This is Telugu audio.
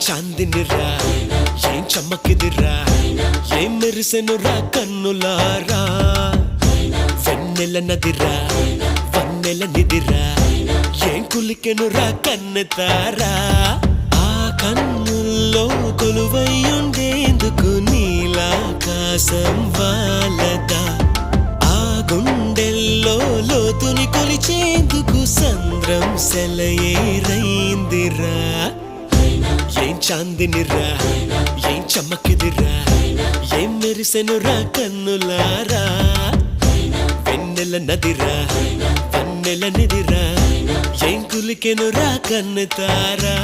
చాందినిరా ఏం చమ్మకిదిరా ఏం మెరిసెనురా కన్నులారా వెన్నెల నదిరా వన్నెల నిదిరా ఏం కులికెనురా కన్నెతారా ఆ కన్నుల్లో కొలువైయుండేందుకు నీలాకాశం వాలదా ఆ గుండెల్లో లోతుని కొలిచేందుకు సంద్రం సెలయేరైందిరా ఏం చాందినిరా ఏం చమ్మకిదిరా ఏం మెరిసెనురా కన్నులారా వెన్నెల నదిరా వన్నెల నిదిరా ఏం కులికెనురా కన్నెతారా